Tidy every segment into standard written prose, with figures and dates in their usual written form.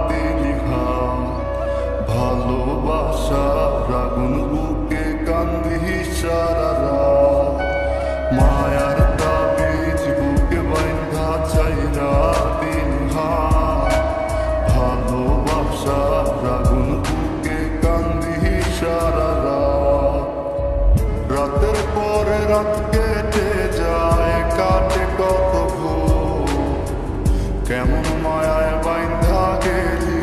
দিলি হাত, ভালোবাসার আগুন বুকে কান্দি সারা রাত। মায়ার তাবিজ বুকে বাইন্ধা চাইরা দিলি হাত, ভালোবাসার আগুন বুকে কান্দি সারা রাত। রাতের পরে রাত কেটে যায়, কাটে কত ভোর, কেমন মায়ায় বাইন্ধা গেলি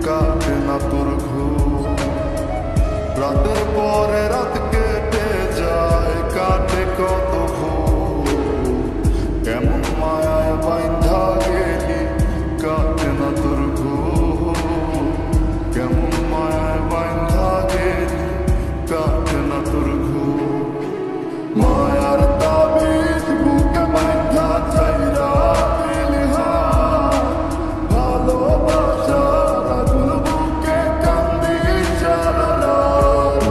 কাটে না তোর ঘুম। রাতের পরে রাত কেটে যায়, কাটে কত ভোর, কেমন মায়ায় বাইন্ধা গেলি কাটে না তোর ঘুম। কেমন মায়ায় বাইন্ধা গেলি কাটে না তোর ঘুম। মায়ার তাবিজ বুকে বাইন্ধা চাইরা দিলি হাত, ভালোবাসার আগুন বুকে কান্দি সারা রাত।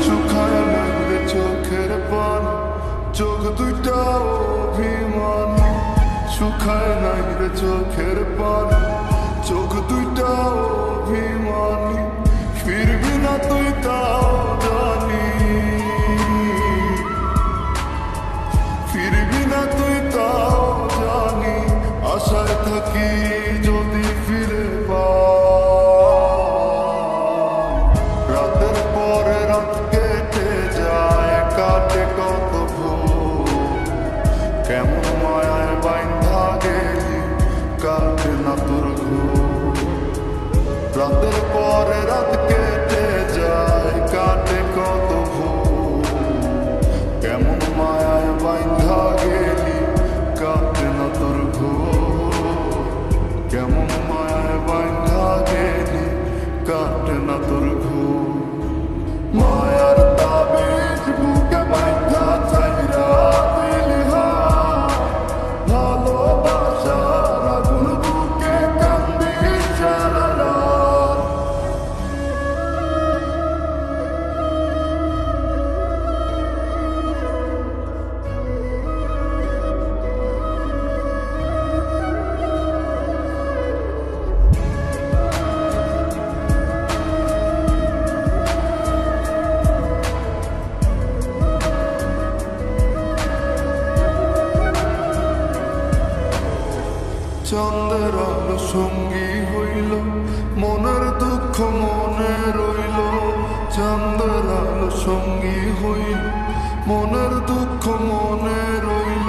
শুকায় লাগলে চোখের পানি, চোখ দুইটা অভিমানী। শুকায় নাই রে চোখের পানি, চোখ দুইটা অভিমানী। ফিরবি না তুই তাও জানি, ফিরবি না তুই তাও জানি। আশায় থাকি যদি ফিরে পাই। রাতের পরে রাত কেটে যায়, কাটে কত ভোর, কেমন মায়ায় বাইন্ধা গেলি কাটে না তোর ঘুম। রাতের পরে রাত কেটে যায়, কাটে কত ভোর, কেমন মায়ায় বাইন্ধা গেলি কাটে না তোর ঘুম। কেমন মায়ায় বাইন্ধা গেলি কাটে না তোর ঘুম। মায়ার তাবিজ বুকে বাইন্ধা চাইরা দিলি হাত, ভালোবাসার আগুন বুকে কান্দি সারা রাত। চন্দ্রের আলো সঙ্গী হইল, মনের দুঃখ মনে রইল। চন্দ্রের আলো সঙ্গী হইল, মনের দুঃখ মনে রইল।